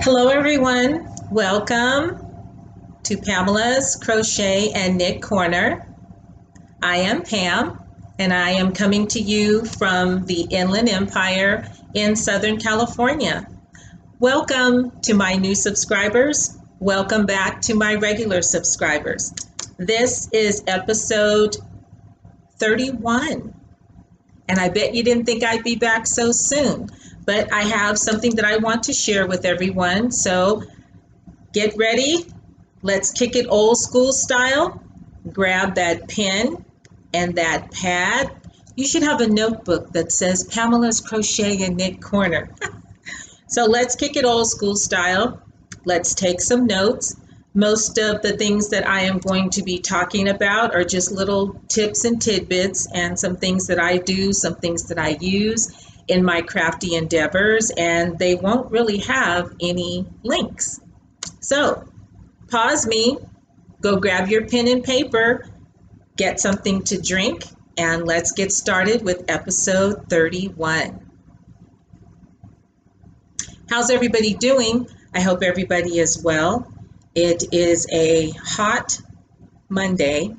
Hello everyone, welcome to Pamela's Crochet and Knit Corner. I am Pam and I am coming to you from the Inland Empire in Southern California. Welcome to my new subscribers. Welcome back to my regular subscribers. This is episode 31 and I bet you didn't think I'd be back so soon. But I have something that I want to share with everyone. So get ready. Let's kick it old school style. Grab that pen and that pad. You should have a notebook that says Pamela's Crochet and Knit Corner. So let's kick it old school style. Let's take some notes. Most of the things that I am going to be talking about are just little tips and tidbits and some things that I do, some things that I use in my crafty endeavors, and they won't really have any links. So pause me, go grab your pen and paper, get something to drink, and let's get started with episode 31. How's everybody doing? I hope everybody is well. It is a hot Monday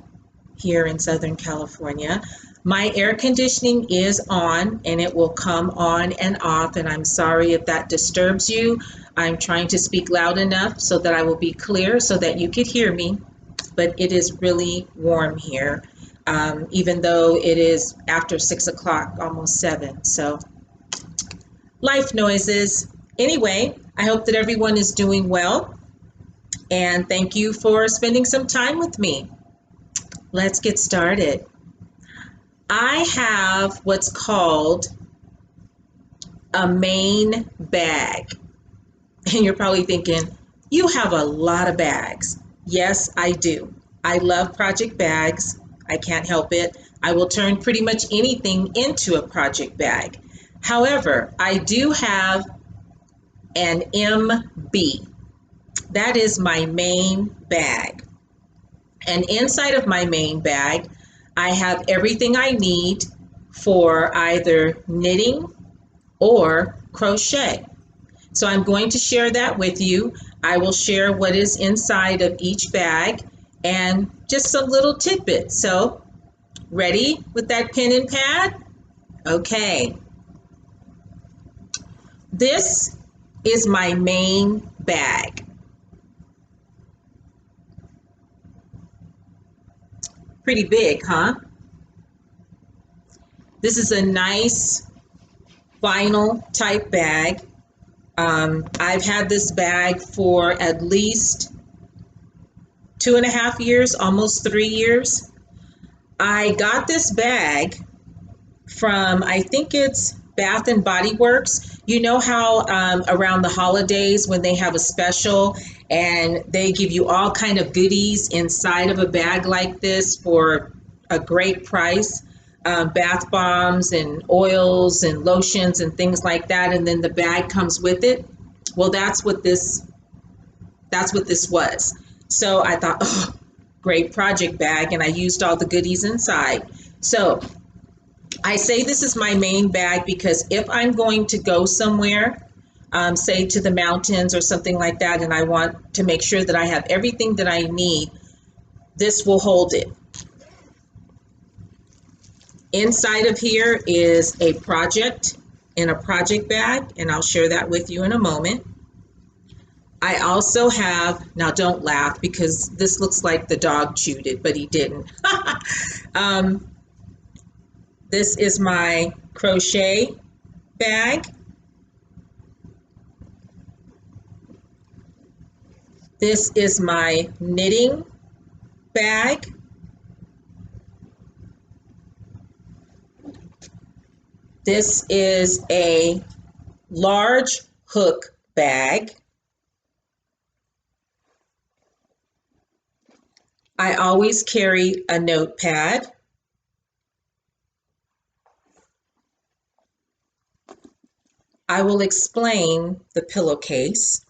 here in Southern California. My air conditioning is on and it will come on and off, and I'm sorry if that disturbs you. I'm trying to speak loud enough so that I will be clear so that you could hear me, but it is really warm here, even though it is after 6 o'clock, almost 7. So life noises. Anyway, I hope that everyone is doing well, and thank you for spending some time with me. Let's get started. I have what's called a main bag. And you're probably thinking, you have a lot of bags. Yes, I do. I love project bags. I can't help it. I will turn pretty much anything into a project bag. However, I do have an MB. That is my main bag. And inside of my main bag, I have everything I need for either knitting or crochet. So I'm going to share that with you. I will share what is inside of each bag and just some little tidbits. So ready with that pen and pad? Okay. This is my main bag. Pretty big, huh? This is a nice vinyl type bag. I've had this bag for at least 2.5 years, almost 3 years. I got this bag from, I think it's Bath and Body Works. You know how around the holidays when they have a special and they give you all kind of goodies inside of a bag like this for a great price, bath bombs and oils and lotions and things like that, and then the bag comes with it. Well, that's what this was. So I thought, oh, great project bag, and I used all the goodies inside. So I say this is my main bag because if I'm going to go somewhere, say to the mountains or something like that, and I want to make sure that I have everything that I need, this will hold it. Inside of here is a project in a project bag, and I'll share that with you in a moment. I also have, now don't laugh because this looks like the dog chewed it, but he didn't. This is my crochet bag. This is my knitting bag. This is a large hook bag. I always carry a notepad. I will explain the pillowcase.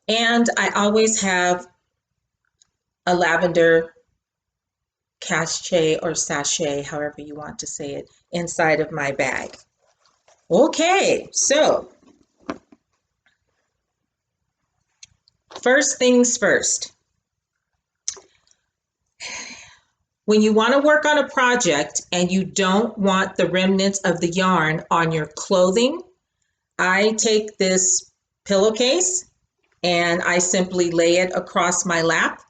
And I always have a lavender cachet or sachet, however you want to say it, inside of my bag. Okay, so first things first. When you want to work on a project and you don't want the remnants of the yarn on your clothing, I take this pillowcase and I simply lay it across my lap.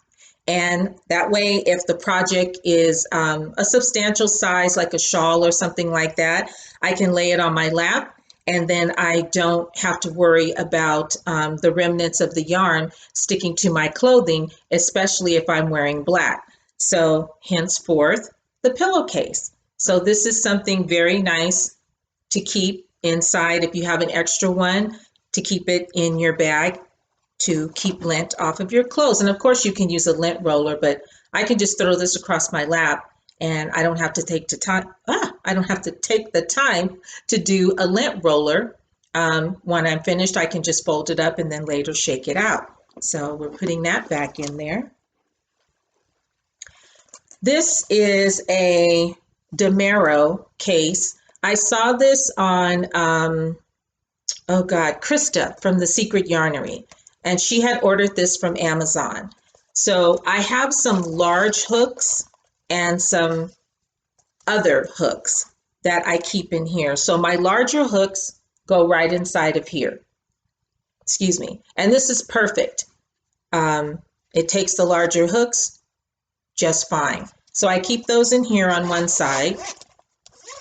And that way, if the project is a substantial size, like a shawl or something like that, I can lay it on my lap. And then I don't have to worry about the remnants of the yarn sticking to my clothing, especially if I'm wearing black. So henceforth, the pillowcase. So this is something very nice to keep inside if you have an extra one, to keep it in your bag to keep lint off of your clothes. And of course you can use a lint roller, but I can just throw this across my lap and I don't have to take the time to do a lint roller. When I'm finished, I can just fold it up and then later shake it out. So we're putting that back in there. This is a Demero case. I saw this on, Krista from The Secret Yarnery, and she had ordered this from Amazon. So I have some large hooks and some other hooks that I keep in here. So my larger hooks go right inside of here. Excuse me. And this is perfect. It takes the larger hooks just fine. So I keep those in here on one side.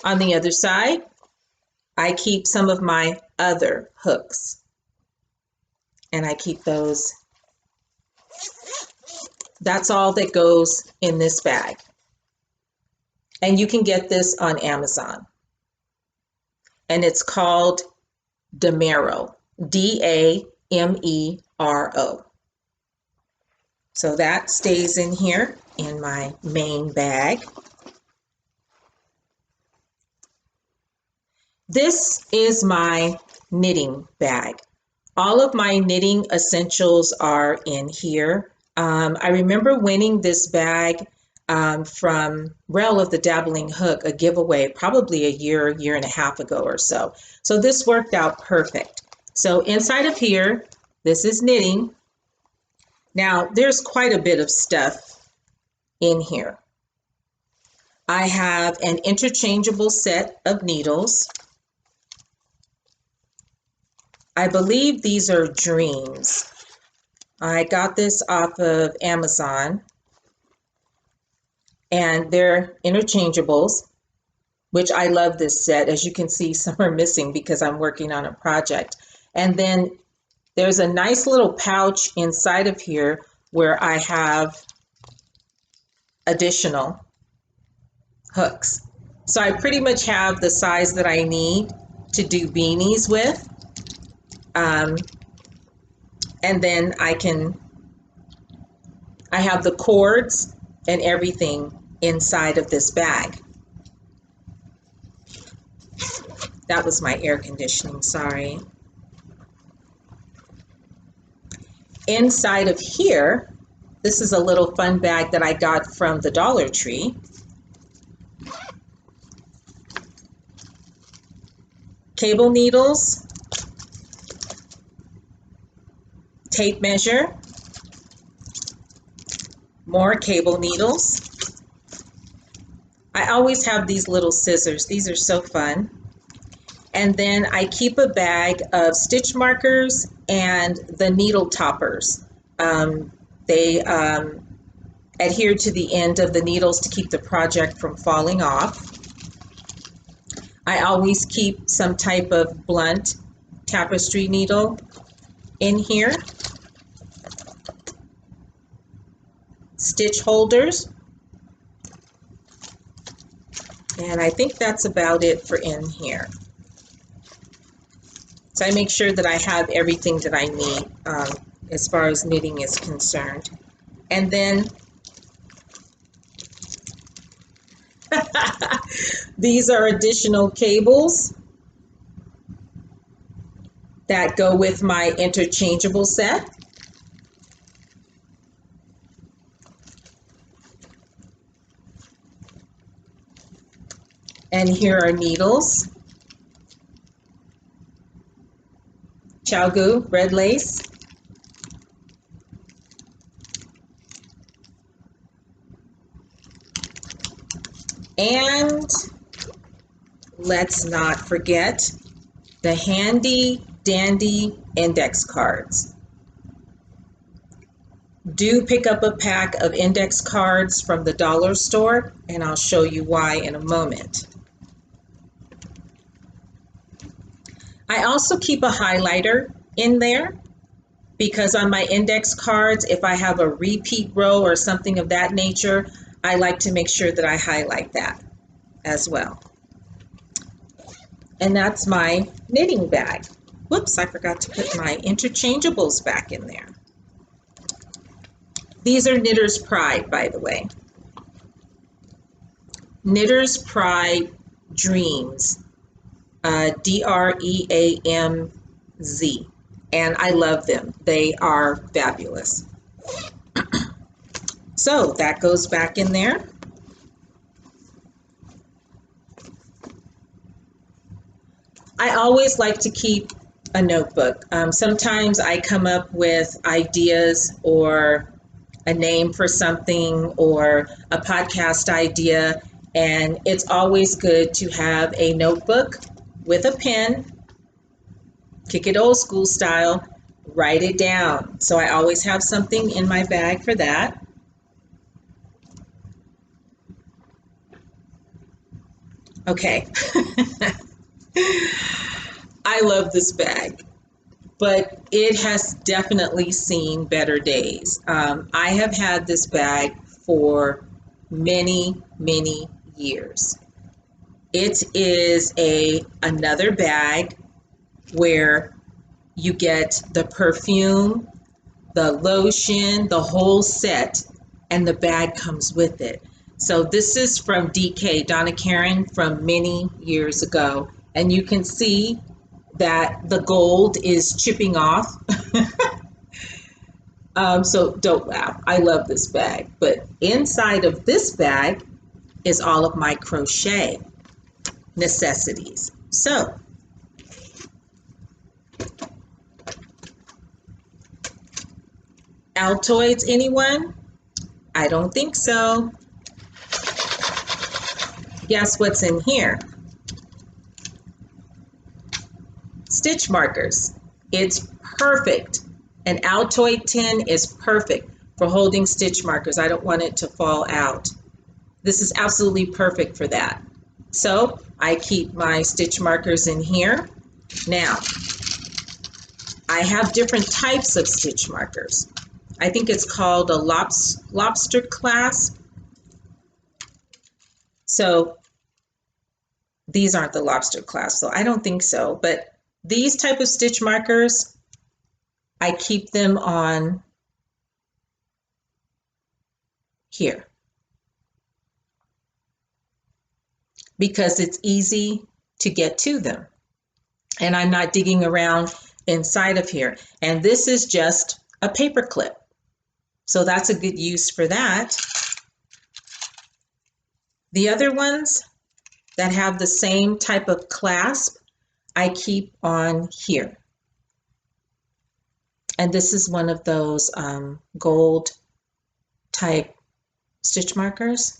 On the other side, I keep some of my other hooks. And I keep those. That's all that goes in this bag. And you can get this on Amazon. And it's called Demero, D-A-M-E-R-O. So that stays in here in my main bag. This is my knitting bag. All of my knitting essentials are in here. I remember winning this bag from Rel of the Dabbling Hook, a giveaway, probably a year and a half ago or so. So this worked out perfect. So inside of here, this is knitting. Now, there's quite a bit of stuff in here. I have an interchangeable set of needles. I believe these are Dreams. I got this off of Amazon, and they're interchangeables, which I love this set. As you can see, some are missing because I'm working on a project. And then there's a nice little pouch inside of here where I have additional hooks. So I pretty much have the size that I need to do beanies with. And then I have the cords and everything inside of this bag. That was my air conditioning, sorry. Inside of here, this is a little fun bag that I got from the Dollar Tree. Cable needles, tape measure, more cable needles. I always have these little scissors. These are so fun. And then I keep a bag of stitch markers and the needle toppers. They adhere to the end of the needles to keep the project from falling off. I always keep some type of blunt tapestry needle in here. Stitch holders. And I think that's about it for in here. So I make sure that I have everything that I need as far as knitting is concerned. And then these are additional cables that go with my interchangeable set. And here are needles. Chalgu red lace. And let's not forget the handy dandy index cards. Do pick up a pack of index cards from the dollar store, and I'll show you why in a moment. I also keep a highlighter in there because on my index cards, if I have a repeat row or something of that nature, I like to make sure that I highlight that as well. And that's my knitting bag. Whoops, I forgot to put my interchangeables back in there. These are Knitter's Pride, by the way. Knitter's Pride Dreams, D-R-E-A-M-Z. And I love them. They are fabulous. So that goes back in there. I always like to keep a notebook. Sometimes I come up with ideas or a name for something or a podcast idea, and it's always good to have a notebook with a pen, kick it old school style, write it down. So I always have something in my bag for that. Okay. I love this bag, but it has definitely seen better days. I have had this bag for many, many years. It is another bag where you get the perfume, the lotion, the whole set, and the bag comes with it. So this is from DK, Donna Karen, from many years ago. And you can see that the gold is chipping off. So don't laugh. I love this bag. But inside of this bag is all of my crochet necessities. So Altoids, anyone? I don't think so. Guess what's in here? Stitch markers. It's perfect. An Altoid tin is perfect for holding stitch markers. I don't want it to fall out. This is absolutely perfect for that. So I keep my stitch markers in here. Now, I have different types of stitch markers. I think it's called a lobster clasp. So these aren't the lobster clasp, so I don't think so. But these type of stitch markers, I keep them on here because it's easy to get to them. And I'm not digging around inside of here. And this is just a paper clip. So that's a good use for that. The other ones that have the same type of clasp, I keep on here. And this is one of those gold type stitch markers.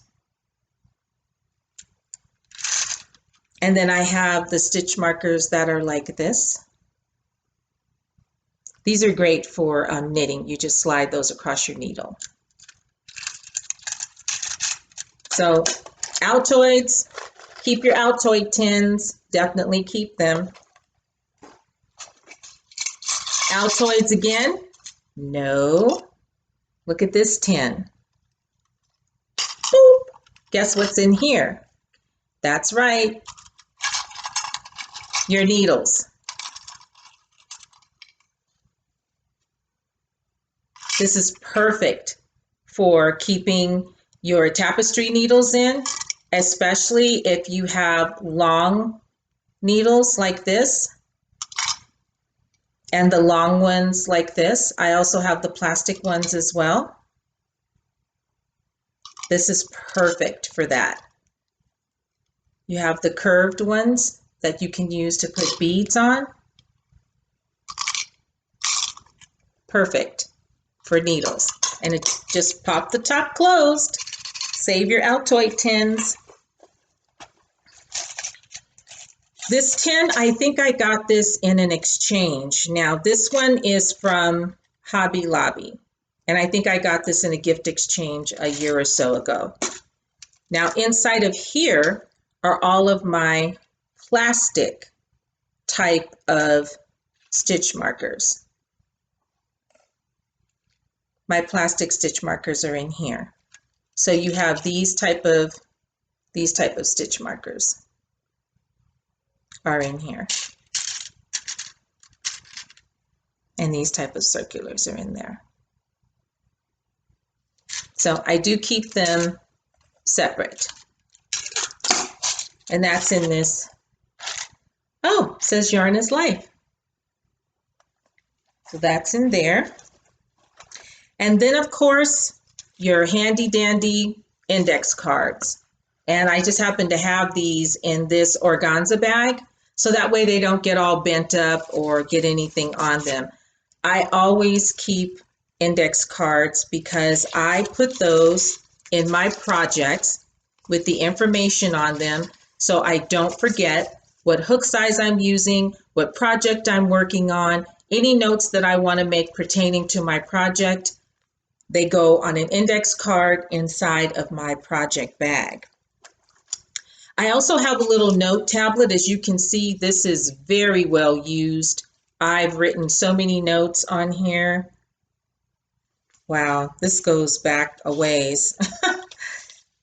And then I have the stitch markers that are like this. These are great for knitting. You just slide those across your needle. So Altoids, keep your Altoid tins. Definitely keep them. Altoids again? No. Look at this tin. Boop. Guess what's in here? That's right. Your needles. This is perfect for keeping your tapestry needles in, especially if you have long needles like this and the long ones like this. I also have the plastic ones as well. This is perfect for that. You have the curved ones that you can use to put beads on. Perfect for needles. And it just pop the top closed. Save your Altoid tins. This tin, I think I got this in an exchange. Now this one is from Hobby Lobby. And I think I got this in a gift exchange a year or so ago. Now inside of here are all of my plastic type of stitch markers. My plastic stitch markers are in here. So you have these type of stitch markers are in here. And these type of circulars are in there. So I do keep them separate. And that's in this, oh, it says Yarn is Life. So that's in there. And then of course, your handy dandy index cards. And I just happen to have these in this organza bag, so that way they don't get all bent up or get anything on them. I always keep index cards because I put those in my projects with the information on them so I don't forget what hook size I'm using, what project I'm working on, any notes that I want to make pertaining to my project. They go on an index card inside of my project bag. I also have a little note tablet. As you can see, this is very well used. I've written so many notes on here. Wow, this goes back a ways.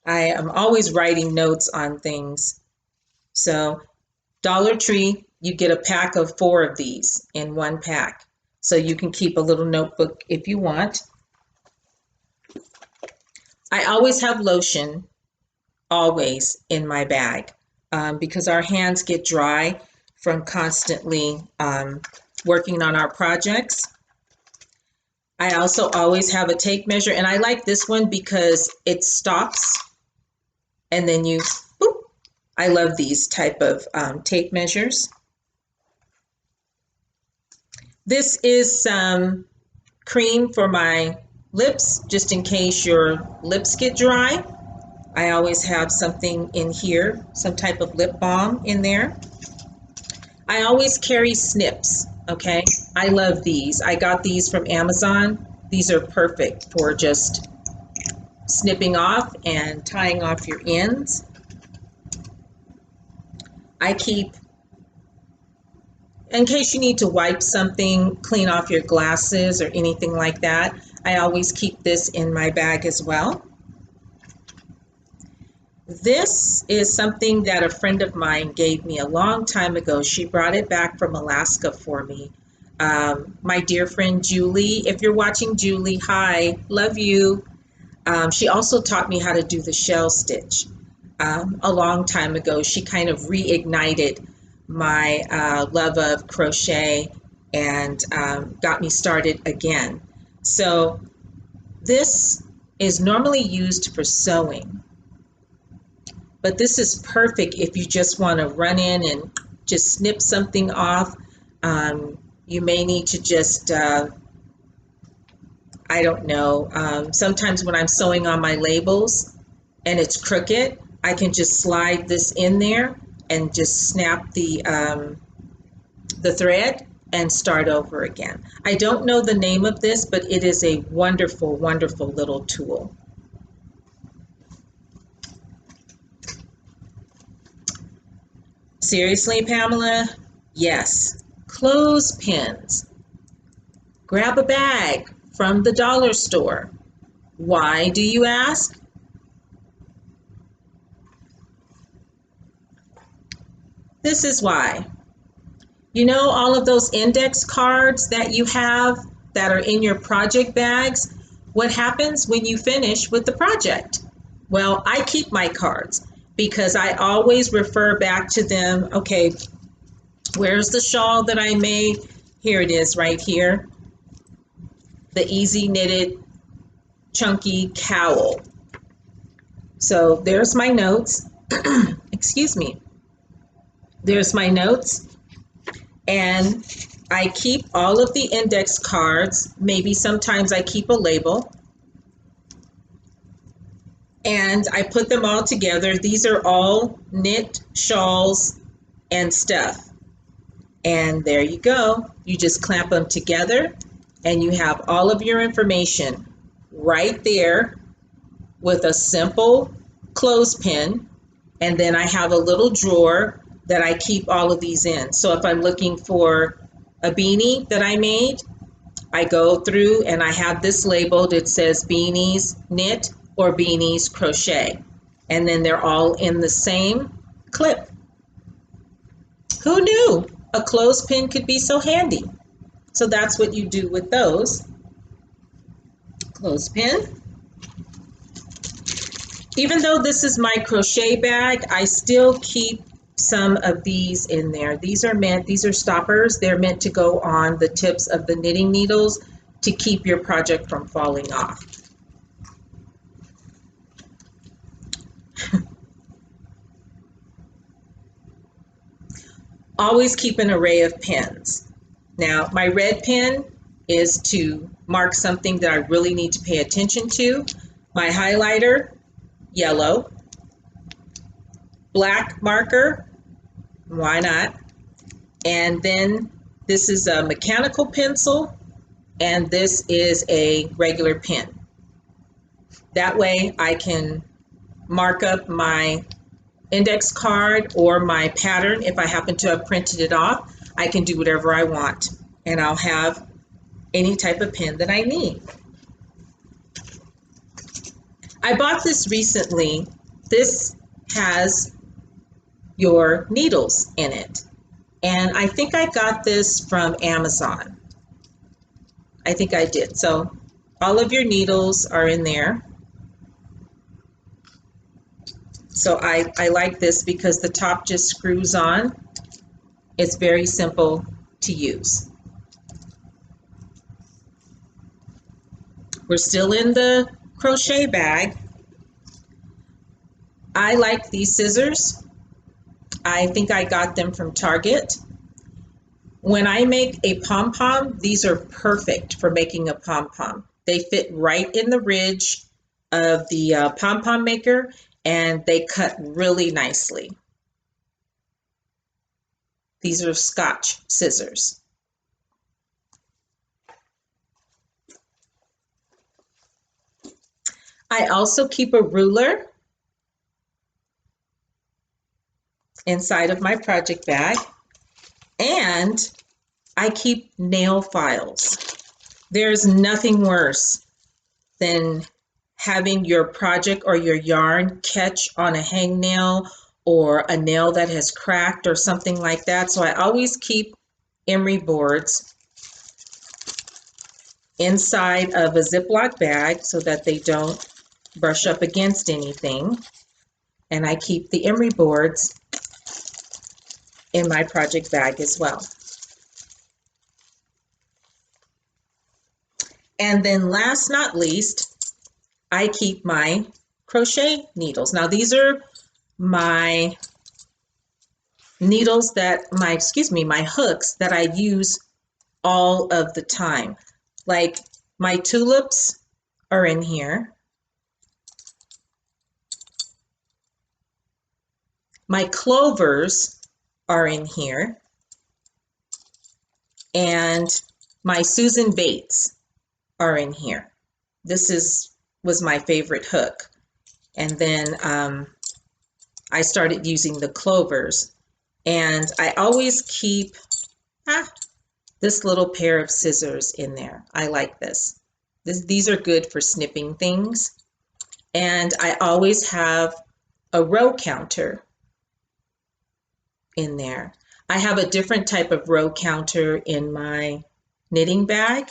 I am always writing notes on things. So Dollar Tree, you get a pack of 4 of these in one pack. So you can keep a little notebook if you want. I always have lotion, always in my bag, because our hands get dry from constantly working on our projects. I also always have a tape measure, and I like this one because it stops and then you, boop. I love these type of tape measures. This is some cream for my lips, just in case your lips get dry. I always have something in here, some type of lip balm in there. I always carry snips, okay? I love these. I got these from Amazon. These are perfect for just snipping off and tying off your ends. I keep, in case you need to wipe something, clean off your glasses or anything like that, I always keep this in my bag as well. This is something that a friend of mine gave me a long time ago. She brought it back from Alaska for me. My dear friend Julie, if you're watching, Julie, hi, love you. She also taught me how to do the shell stitch a long time ago. She kind of reignited my love of crochet and got me started again. So this is normally used for sewing, but this is perfect if you just want to run in and just snip something off. You may need to just, I don't know, sometimes when I'm sewing on my labels and it's crooked, I can just slide this in there and just snap the thread and start over again. I don't know the name of this, but it is a wonderful, wonderful little tool. Seriously, Pamela? Yes. Clothespins. Grab a bag from the dollar store. Why, do you ask? This is why. You know, all of those index cards that you have that are in your project bags, what happens when you finish with the project? Well, I keep my cards because I always refer back to them. Okay, where's the shawl that I made? Here it is right here. The easy knitted chunky cowl. So there's my notes. Excuse me. There's my notes. And I keep all of the index cards. Maybe sometimes I keep a label. And I put them all together. These are all knit shawls and stuff. And there you go. You just clamp them together and you have all of your information right there with a simple clothespin. And then I have a little drawer that I keep all of these in. So if I'm looking for a beanie that I made, I go through and I have this labeled. It says beanies knit or beanies crochet. And then they're all in the same clip. Who knew a clothespin could be so handy? So that's what you do with those. Clothespin. Even though this is my crochet bag, I still keep some of these in there. These are stoppers. They're meant to go on the tips of the knitting needles to keep your project from falling off. Always keep an array of pens. Now, my red pen is to mark something that I really need to pay attention to. My highlighter, yellow. Black marker, why not? And then this is a mechanical pencil, and this is a regular pen. That way I can mark up my index card or my pattern. If I happen to have printed it off, I can do whatever I want, and I'll have any type of pen that I need. I bought this recently. This has your needles in it, and I think I got this from Amazon. I think I did. So all of your needles are in there. So I like this because the top just screws on. It's very simple to use. We're still in the crochet bag. I like these scissors. I think I got them from Target. When I make a pom-pom, these are perfect for making a pom-pom. They fit right in the ridge of the pom-pom maker, and they cut really nicely. These are Scotch scissors. I also keep a ruler inside of my project bag, and I keep nail files. There's nothing worse than having your project or your yarn catch on a hangnail or a nail that has cracked or something like that. So I always keep emery boards inside of a Ziploc bag so that they don't brush up against anything. And I keep the emery boards in my project bag as well. And then last not least, I keep my crochet needles. Now these are my needles that, my hooks that I use all of the time. Like my tulips are in here. My clovers are in here. And my Susan Bates are in here. This was my favorite hook. And then I started using the clovers. And I always keep this little pair of scissors in there. I like this. These are good for snipping things. And I always have a row counter in there. I have a different type of row counter in my knitting bag,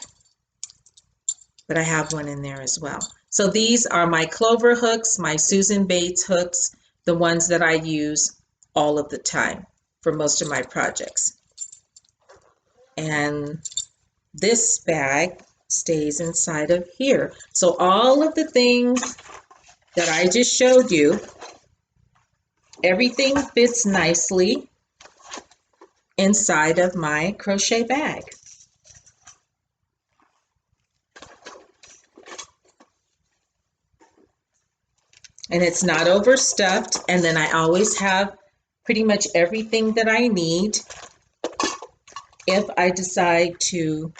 but I have one in there as well. So these are my clover hooks, my Susan Bates hooks, the ones that I use all of the time for most of my projects. And this bag stays inside of here. So all of the things that I just showed you, everything fits nicely inside of my crochet bag. And it's not overstuffed, and then I always have pretty much everything that I need if I decide to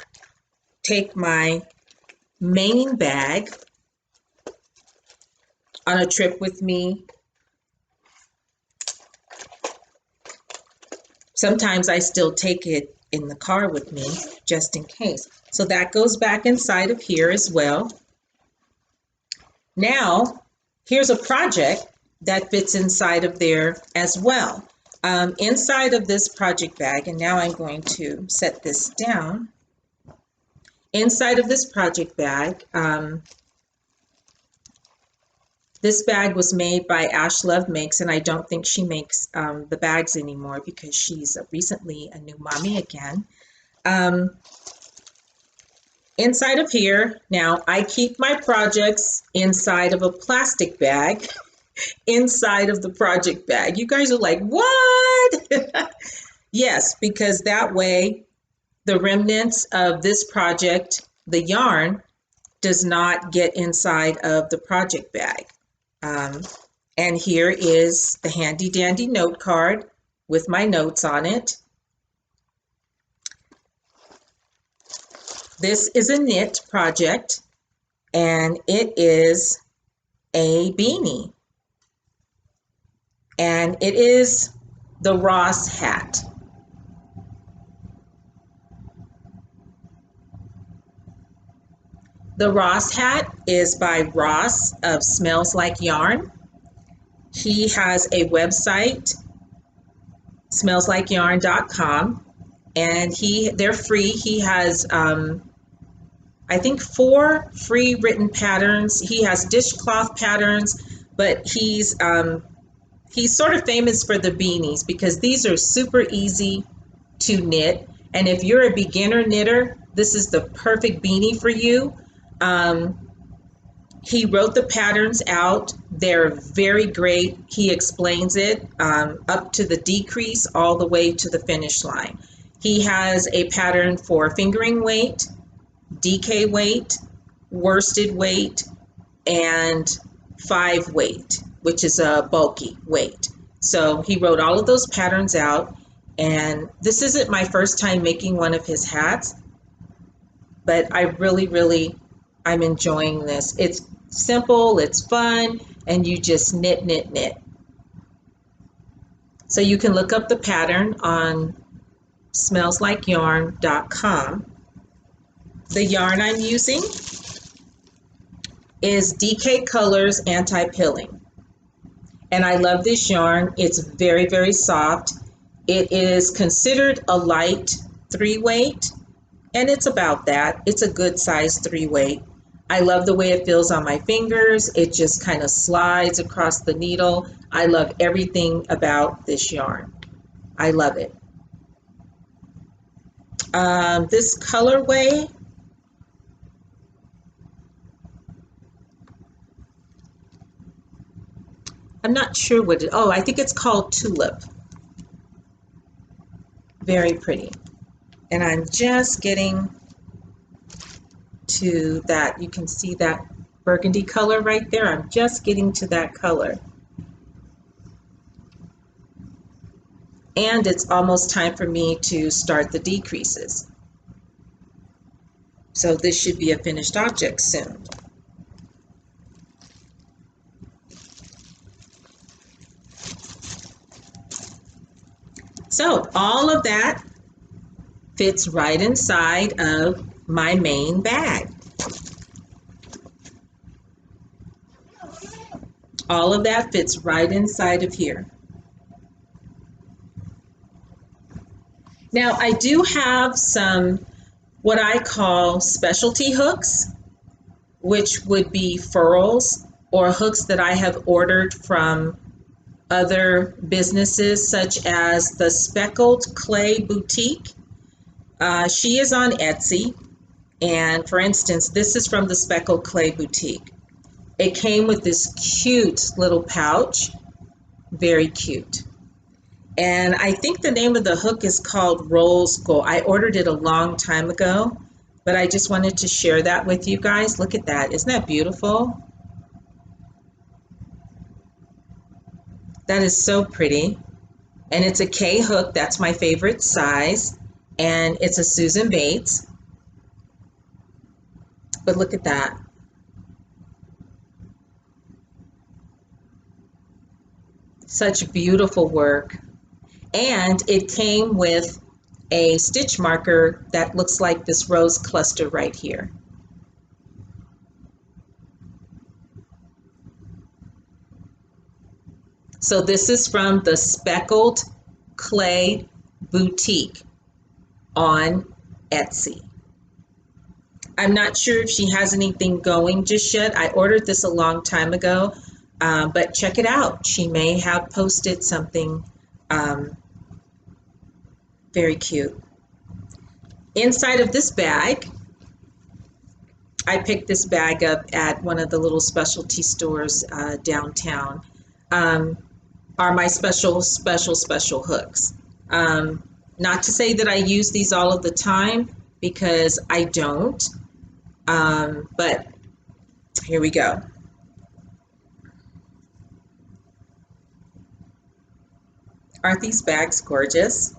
take my main bag on a trip with me. Sometimes I still take it in the car with me just in case. So that goes back inside of here as well. Now, here's a project that fits inside of there as well. Inside of this project bag, and now I'm going to set this down. Inside of this project bag, this bag was made by Ash Love Makes, and I don't think she makes the bags anymore because she's recently a new mommy again. Inside of here, now I keep my projects inside of a plastic bag inside of the project bag. You guys are like, what? Yes, because that way the remnants of this project, the yarn, does not get inside of the project bag. And here is the handy dandy note card with my notes on it. This is a knit project, and it is a beanie. And it is the Ross hat. The Ross hat is by Ross of Smells Like Yarn. He has a website, smellslikeyarn.com, and they're free. He has, I think, 4 free written patterns. He has dishcloth patterns, but he's sort of famous for the beanies because these are super easy to knit. And if you're a beginner knitter, this is the perfect beanie for you. He wrote the patterns out. They're very great. He explains it up to the decrease all the way to the finish line. He has a pattern for fingering weight, DK weight, worsted weight, and 5 weight, which is a bulky weight. So he wrote all of those patterns out, and this isn't my first time making one of his hats, but I really, I'm enjoying this. It's simple, it's fun, and you just knit, knit, knit. So you can look up the pattern on smellslikeyarn.com. The yarn I'm using is DK Colors Anti-Pilling. And I love this yarn. It's very, very soft. It is considered a light 3-weight, and it's about that. It's a good size 3-weight. I love the way it feels on my fingers. It just kind of slides across the needle. I love everything about this yarn. I love it. This colorway, I'm not sure what it, oh, I think it's called Tulip. Very pretty. And I'm just getting to that. You can see that burgundy color right there. I'm just getting to that color. And it's almost time for me to start the decreases. So this should be a finished object soon. So all of that fits right inside of my main bag. All of that fits right inside of here. Now I do have some what I call specialty hooks, which would be furls or hooks that I have ordered from other businesses such as the Speckled Clay Boutique. She is on Etsy, and for instance, this is from the Speckled Clay Boutique. It came with this cute little pouch, very cute. And I think the name of the hook is called Rose Gold. I ordered it a long time ago, but I just wanted to share that with you guys. Look at that. Isn't that beautiful? That is so pretty. And it's a K hook. That's my favorite size. And it's a Susan Bates. But look at that. Such beautiful work. And it came with a stitch marker that looks like this rose cluster right here. So this is from the Speckled Clay Boutique on Etsy. I'm not sure if she has anything going just yet. I ordered this a long time ago, but check it out. She may have posted something very cute. Inside of this bag, I picked this bag up at one of the little specialty stores downtown, are my special hooks. Not to say that I use these all of the time, because I don't, but here we go. Aren't these bags gorgeous?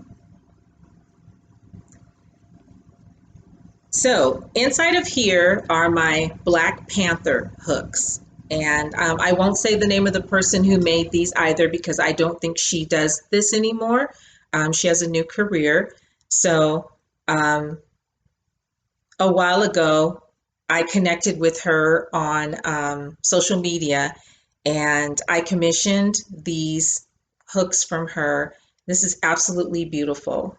So inside of here are my Black Panther hooks. And I won't say the name of the person who made these either, because I don't think she does this anymore. She has a new career. So a while ago, I connected with her on social media, and I commissioned these hooks from her. This is absolutely beautiful.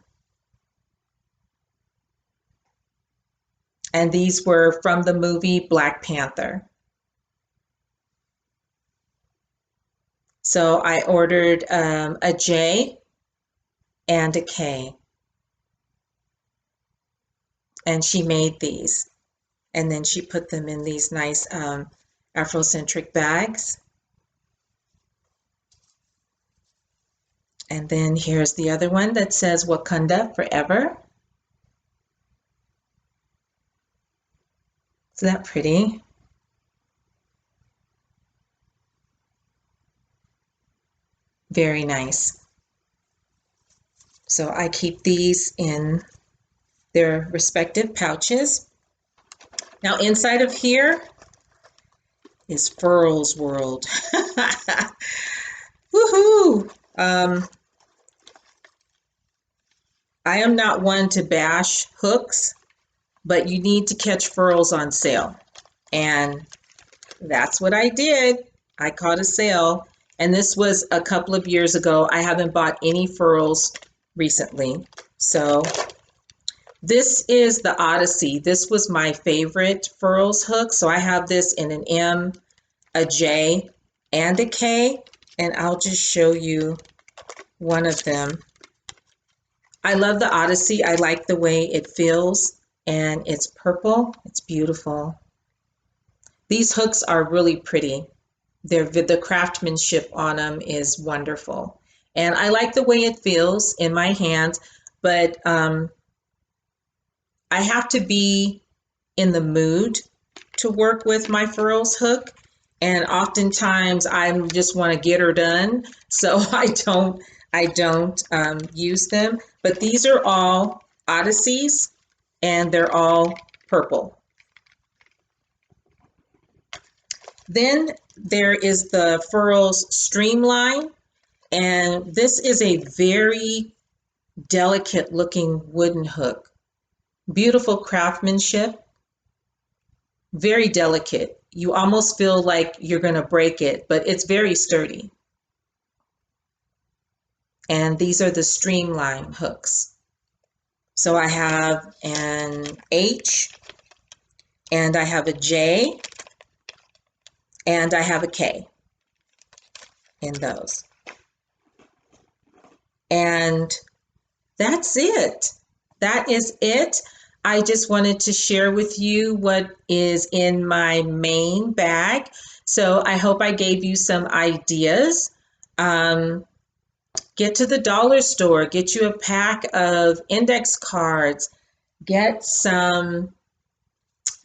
And these were from the movie Black Panther. So I ordered a J and a K. And she made these. And then she put them in these nice Afrocentric bags. And then here's the other one that says Wakanda Forever. Isn't that pretty? Very nice. So I keep these in their respective pouches. Now inside of here is Furls World. Woohoo! I am not one to bash hooks, but you need to catch furls on sale. And that's what I did. I caught a sale, and this was a couple of years ago. I haven't bought any furls recently. So this is the Odyssey. This was my favorite furls hook. So I have this in an M, a J, and a K, and I'll just show you one of them. I love the Odyssey. I like the way it feels, and it's purple. It's beautiful. These hooks are really pretty. The craftsmanship on them is wonderful. And I like the way it feels in my hands, but I have to be in the mood to work with my furls hook. And oftentimes I just want to get her done, so I don't use them. But these are all Odysseys, and they're all purple. Then there is the Furls Streamline, and this is a very delicate looking wooden hook. Beautiful craftsmanship, very delicate. You almost feel like you're going to break it, but it's very sturdy. And these are the Streamline hooks. So I have an H, and I have a J, and I have a K in those. And that's it. That is it. I just wanted to share with you what is in my main bag. So I hope I gave you some ideas. get to the dollar store, get you a pack of index cards, get some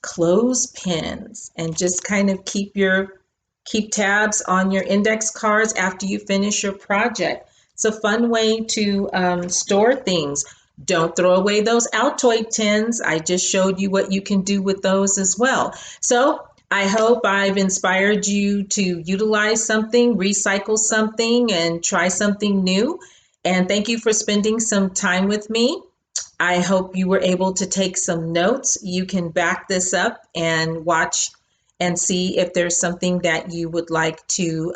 clothespins, and just kind of keep tabs on your index cards after you finish your project. It's a fun way to store things. Don't throw away those Altoid tins. I just showed you what you can do with those as well. So I hope I've inspired you to utilize something, recycle something, and try something new. And thank you for spending some time with me. I hope you were able to take some notes. You can back this up and watch and see if there's something that you would like to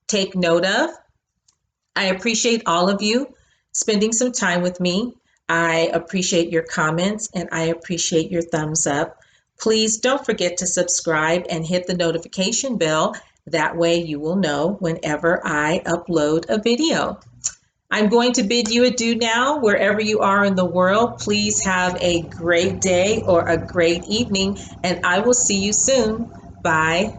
take note of. I appreciate all of you spending some time with me. I appreciate your comments and I appreciate your thumbs up. Please don't forget to subscribe and hit the notification bell. That way you will know whenever I upload a video. I'm going to bid you adieu now, wherever you are in the world. Please have a great day or a great evening, and I will see you soon. Bye.